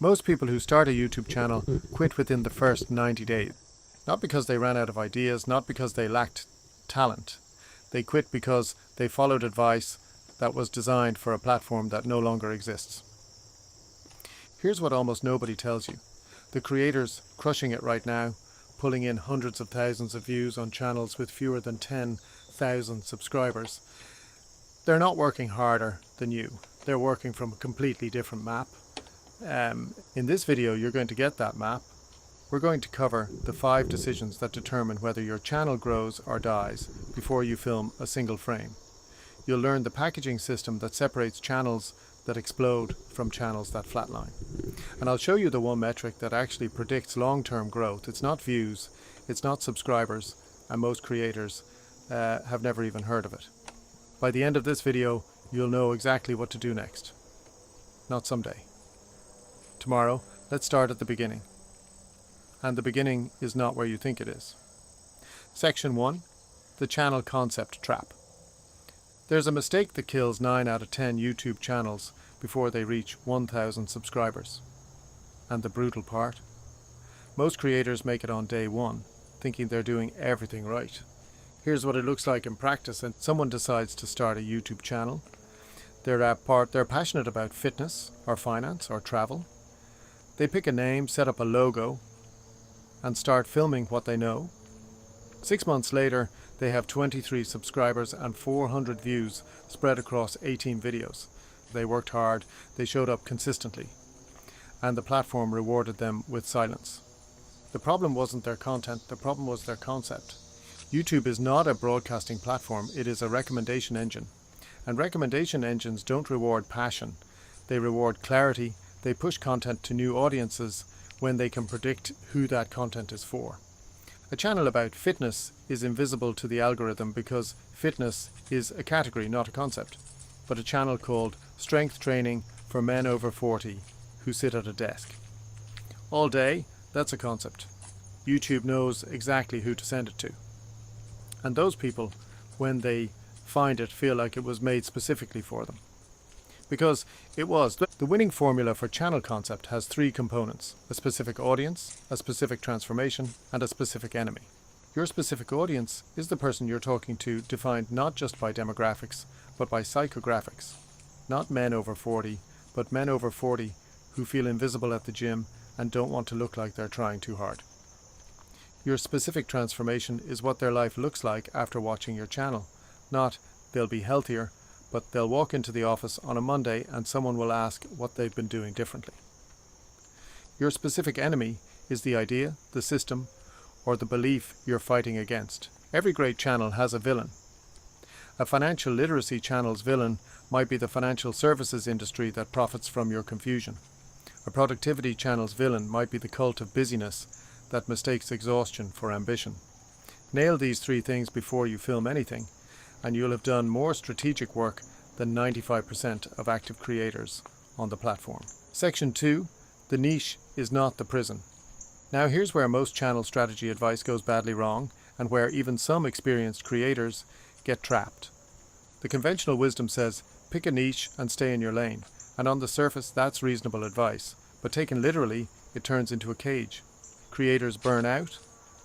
Most people who start a YouTube channel quit within the first 90 days. Not because they ran out of ideas, not because they lacked talent. They quit because they followed advice that was designed for a platform that no longer exists. Here's what almost nobody tells you. The creators crushing it right now, pulling in hundreds of thousands of views on channels with fewer than 10,000 subscribers. They're not working harder than you. They're working from a completely different map. In this video, you're going to get that map. We're going to cover the 5 decisions that determine whether your channel grows or dies before you film a single frame. You'll learn the packaging system that separates channels that explode from channels that flatline. And I'll show you the one metric that actually predicts long-term growth. It's not views, it's not subscribers, and most creators have never even heard of it. By the end of this video, you'll know exactly what to do next. Not someday. Tomorrow, let's start at the beginning. And the beginning is not where you think it is. Section 1. The channel concept trap. There's a mistake that kills 9 out of 10 YouTube channels before they reach 1,000 subscribers. And the brutal part? Most creators make it on day 1, thinking they're doing everything right. Here's what it looks like in practice, and someone decides to start a YouTube channel. They're passionate about fitness, or finance, or travel. They pick a name, set up a logo, and start filming what they know. 6 months later, they have 23 subscribers and 400 views spread across 18 videos. They worked hard, they showed up consistently, and the platform rewarded them with silence. The problem wasn't their content, the problem was their concept. YouTube is not a broadcasting platform, it is a recommendation engine. And recommendation engines don't reward passion, they reward clarity. They push content to new audiences when they can predict who that content is for. A channel about fitness is invisible to the algorithm because fitness is a category, not a concept. But a channel called Strength Training for Men Over 40 who sit at a desk all day, that's a concept. YouTube knows exactly who to send it to. And those people, when they find it, feel like it was made specifically for them. Because it was. The winning formula for channel concept has 3 components: a specific audience, a specific transformation, and a specific enemy. Your specific audience is the person you're talking to, defined not just by demographics, but by psychographics. Not men over 40, but men over 40 who feel invisible at the gym and don't want to look like they're trying too hard. Your specific transformation is what their life looks like after watching your channel. Not they'll be healthier, but they'll walk into the office on a Monday and someone will ask what they've been doing differently. Your specific enemy is the idea, the system, or the belief you're fighting against. Every great channel has a villain. A financial literacy channel's villain might be the financial services industry that profits from your confusion. A productivity channel's villain might be the cult of busyness that mistakes exhaustion for ambition. Nail these 3 things before you film anything, and you'll have done more strategic work than 95% of active creators on the platform. Section 2. The niche is not the prison. Now here's where most channel strategy advice goes badly wrong, and where even some experienced creators get trapped. The conventional wisdom says, pick a niche and stay in your lane, and on the surface that's reasonable advice, but taken literally, it turns into a cage. Creators burn out,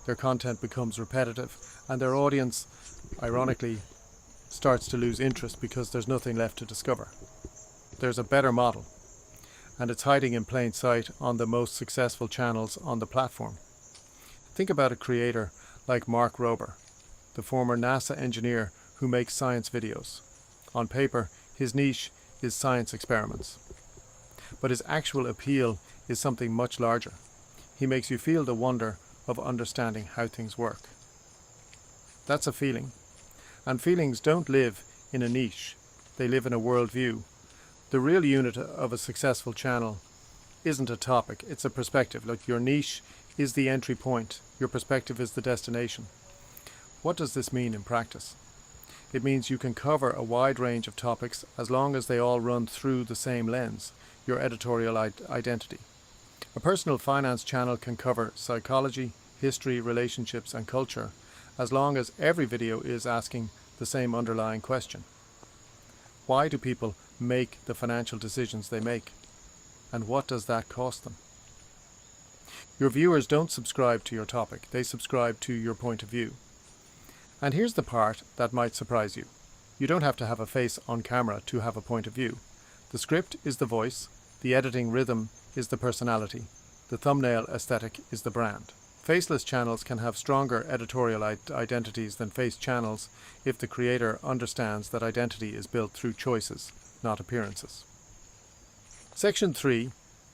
their content becomes repetitive, and their audience, ironically, starts to lose interest because there's nothing left to discover. There's a better model, and it's hiding in plain sight on the most successful channels on the platform. Think about a creator like Mark Rober, the former NASA engineer who makes science videos. On paper, his niche is science experiments, but his actual appeal is something much larger. He makes you feel the wonder of understanding how things work. That's a feeling. And feelings don't live in a niche, they live in a worldview. The real unit of a successful channel isn't a topic, it's a perspective. Like, your niche is the entry point, your perspective is the destination. What does this mean in practice? It means you can cover a wide range of topics as long as they all run through the same lens, your editorial identity. A personal finance channel can cover psychology, history, relationships, and culture, as long as every video is asking the same underlying question. Why do people make the financial decisions they make? and what does that cost them? Your viewers don't subscribe to your topic, they subscribe to your point of view. And here's the part that might surprise you. You don't have to have a face on camera to have a point of view. The script is the voice, the editing rhythm is the personality, the thumbnail aesthetic is the brand. Faceless channels can have stronger editorial identities than face channels if the creator understands that identity is built through choices, not appearances. Section 3.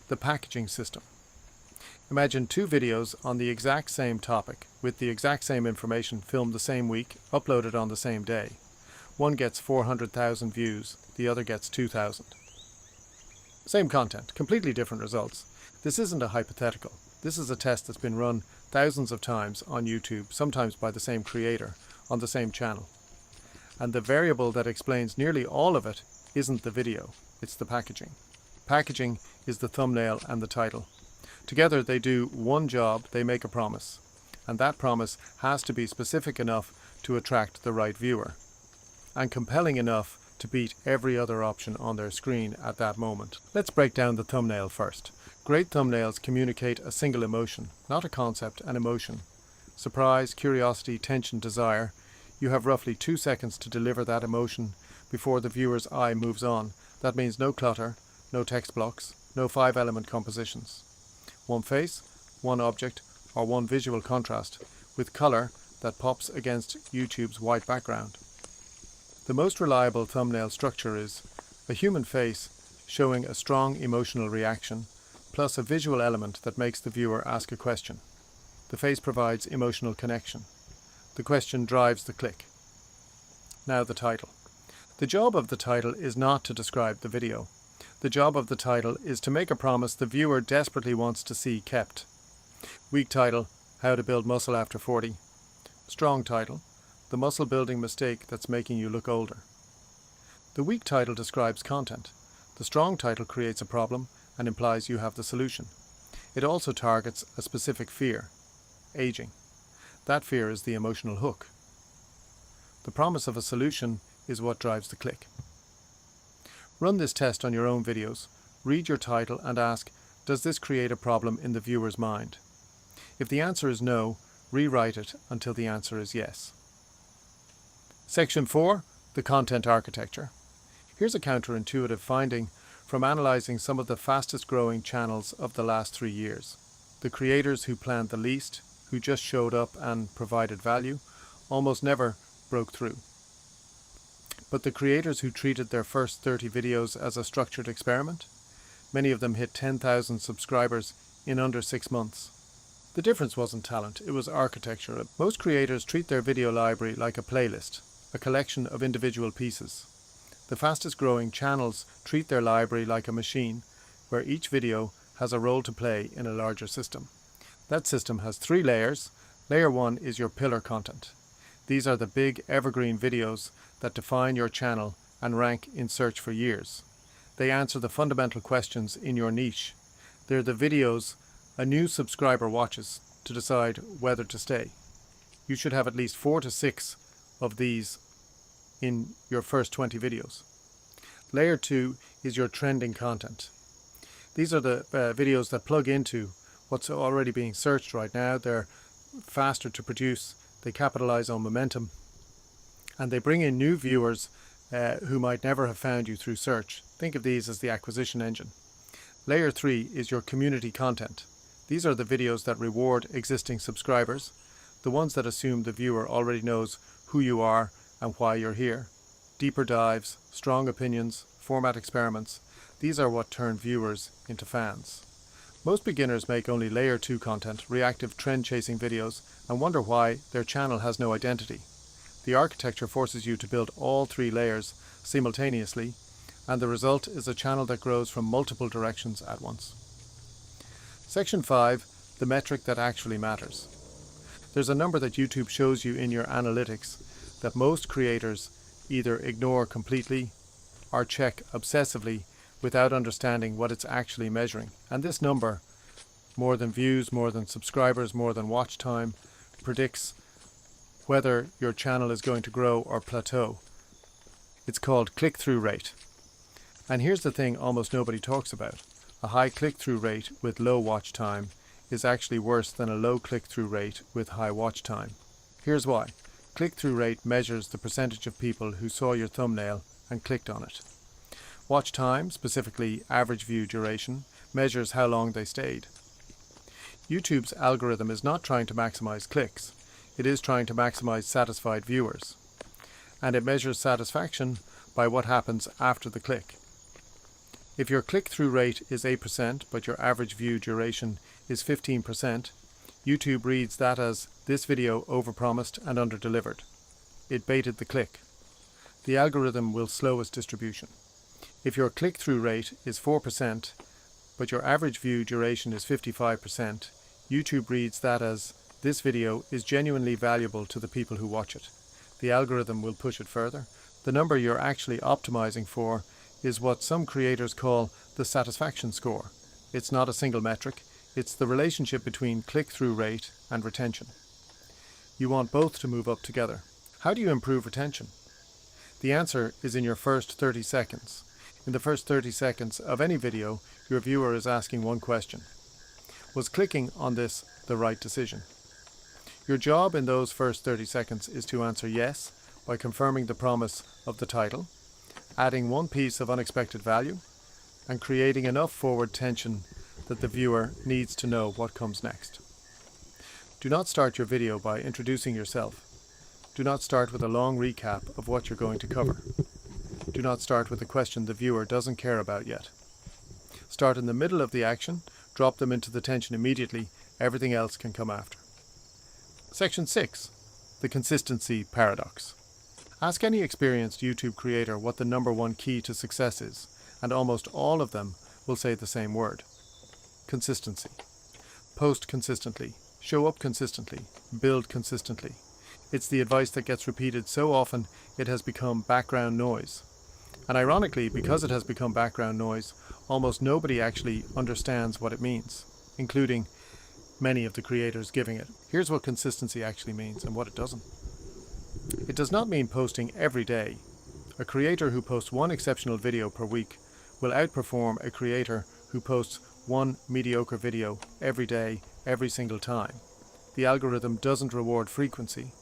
The packaging system. Imagine two videos on the exact same topic, with the exact same information filmed the same week, uploaded on the same day. One gets 400,000 views, the other gets 2,000. Same content, completely different results. This isn't a hypothetical. This is a test that's been run thousands of times on YouTube, sometimes by the same creator, on the same channel. And the variable that explains nearly all of it isn't the video, it's the packaging. Packaging is the thumbnail and the title. Together they do one job, they make a promise. And that promise has to be specific enough to attract the right viewer, and compelling enough to beat every other option on their screen at that moment. Let's break down the thumbnail first. Great thumbnails communicate a single emotion, not a concept, an emotion. Surprise, curiosity, tension, desire. You have roughly 2 seconds to deliver that emotion before the viewer's eye moves on. That means no clutter, no text blocks, no 5-element compositions. One face, one object, or one visual contrast, with color that pops against YouTube's white background. The most reliable thumbnail structure is a human face showing a strong emotional reaction, plus a visual element that makes the viewer ask a question. The face provides emotional connection. The question drives the click. Now the title. The job of the title is not to describe the video. The job of the title is to make a promise the viewer desperately wants to see kept. Weak title, How to Build Muscle After 40. Strong title, The Muscle Building Mistake That's Making You Look Older. The weak title describes content. The strong title creates a problem and implies you have the solution. It also targets a specific fear, aging. That fear is the emotional hook. The promise of a solution is what drives the click. Run this test on your own videos. Read your title and ask, does this create a problem in the viewer's mind? If the answer is no, rewrite it until the answer is yes. Section 4. The content architecture. Here's a counterintuitive finding from analysing some of the fastest growing channels of the last 3 years. The creators who planned the least, who just showed up and provided value, almost never broke through. But the creators who treated their first 30 videos as a structured experiment, many of them hit 10,000 subscribers in under 6 months. The difference wasn't talent, it was architecture. Most creators treat their video library like a playlist, a collection of individual pieces. The fastest growing channels treat their library like a machine, where each video has a role to play in a larger system. That system has 3 layers. Layer 1 is your pillar content. These are the big evergreen videos that define your channel and rank in search for years. They answer the fundamental questions in your niche. They're the videos a new subscriber watches to decide whether to stay. You should have at least 4 to 6 of these in your first 20 videos. Layer 2 is your trending content. These are the videos that plug into what's already being searched right now. They're faster to produce, they capitalize on momentum, and they bring in new viewers who might never have found you through search. Think of these as the acquisition engine. Layer 3 is your community content. These are the videos that reward existing subscribers, the ones that assume the viewer already knows who you are and why you're here. Deeper dives, strong opinions, format experiments, these are what turn viewers into fans. Most beginners make only layer 2 content, reactive trend-chasing videos, and wonder why their channel has no identity. The architecture forces you to build all 3 layers simultaneously, and the result is a channel that grows from multiple directions at once. Section 5. The metric that actually matters. There's a number that YouTube shows you in your analytics that most creators either ignore completely or check obsessively without understanding what it's actually measuring. And this number, more than views, more than subscribers, more than watch time, predicts whether your channel is going to grow or plateau. It's called click-through rate. And here's the thing almost nobody talks about. a high click-through rate with low watch time is actually worse than a low click-through rate with high watch time. Here's why. Click-through rate measures the percentage of people who saw your thumbnail and clicked on it. Watch time, specifically average view duration, measures how long they stayed. YouTube's algorithm is not trying to maximize clicks, it is trying to maximize satisfied viewers. And it measures satisfaction by what happens after the click. If your click-through rate is 8% but your average view duration is 15%, YouTube reads that as this video overpromised and underdelivered. It baited the click. The algorithm will slow its distribution. If your click-through rate is 4% but your average view duration is 55%, YouTube reads that as this video is genuinely valuable to the people who watch it. The algorithm will push it further. The number you're actually optimizing for is what some creators call the satisfaction score. It's not a single metric, it's the relationship between click-through rate and retention. You want both to move up together. How do you improve retention? The answer is in your first 30 seconds. In the first 30 seconds of any video, your viewer is asking one question. Was clicking on this the right decision? Your job in those first 30 seconds is to answer yes by confirming the promise of the title, adding one piece of unexpected value, and creating enough forward tension that the viewer needs to know what comes next. Do not start your video by introducing yourself. Do not start with a long recap of what you're going to cover. Do not start with a question the viewer doesn't care about yet. Start in the middle of the action, drop them into the tension immediately, everything else can come after. Section 6. The consistency paradox. Ask any experienced YouTube creator what the number one key to success is, and almost all of them will say the same word. Consistency. Post consistently. Show up consistently. Build consistently. It's the advice that gets repeated so often it has become background noise. And ironically, because it has become background noise, almost nobody actually understands what it means, including many of the creators giving it. Here's what consistency actually means and what it doesn't. It does not mean posting every day. A creator who posts one exceptional video per week will outperform a creator who posts one mediocre video every day, every single time. The algorithm doesn't reward frequency,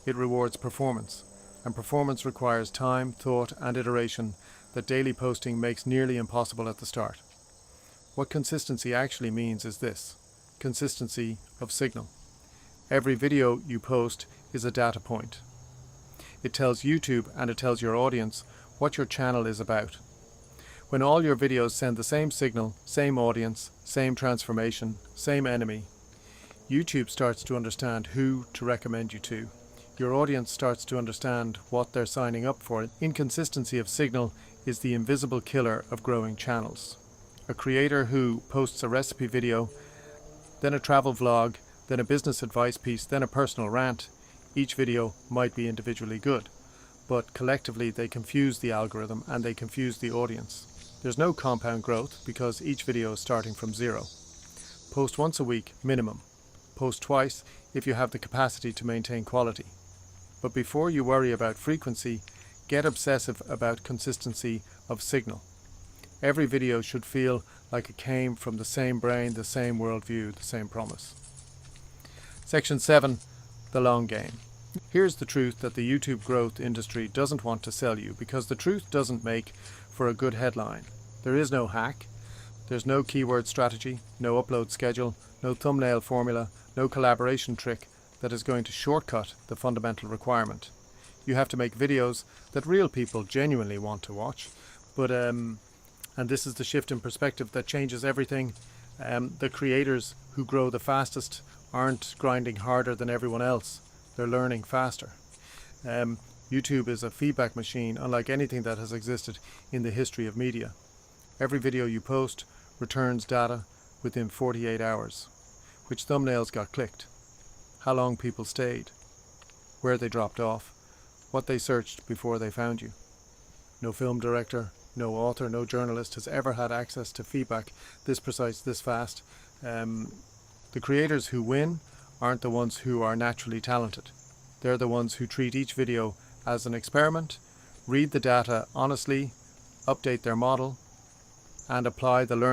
it rewards performance, and performance requires time, thought, and iteration that daily posting makes nearly impossible at the start. What consistency actually means is this: consistency of signal. Every video you post is a data point. It tells YouTube and it tells your audience what your channel is about. When all your videos send the same signal, same audience, same transformation, same enemy, YouTube starts to understand who to recommend you to. Your audience starts to understand what they're signing up for. Inconsistency of signal is the invisible killer of growing channels. A creator who posts a recipe video, then a travel vlog, then a business advice piece, then a personal rant, each video might be individually good, but collectively they confuse the algorithm and they confuse the audience. There's no compound growth because each video is starting from zero. Post once a week, minimum. Post twice if you have the capacity to maintain quality. But before you worry about frequency, get obsessive about consistency of signal. Every video should feel like it came from the same brain, the same worldview, the same promise. Section 7. The long game. Here's the truth that the YouTube growth industry doesn't want to sell you, because the truth doesn't make for a good headline. There is no hack, there's no keyword strategy, no upload schedule, no thumbnail formula, no collaboration trick that is going to shortcut the fundamental requirement. You have to make videos that real people genuinely want to watch, but and this is the shift in perspective that changes everything. The creators who grow the fastest aren't grinding harder than everyone else. They're learning faster. YouTube is a feedback machine unlike anything that has existed in the history of media. Every video you post returns data within 48 hours. Which thumbnails got clicked, how long people stayed, where they dropped off, what they searched before they found you. No film director, no author, no journalist has ever had access to feedback this precise, this fast. The creators who win aren't the ones who are naturally talented. They're the ones who treat each video as an experiment, read the data honestly, update their model, and apply the learning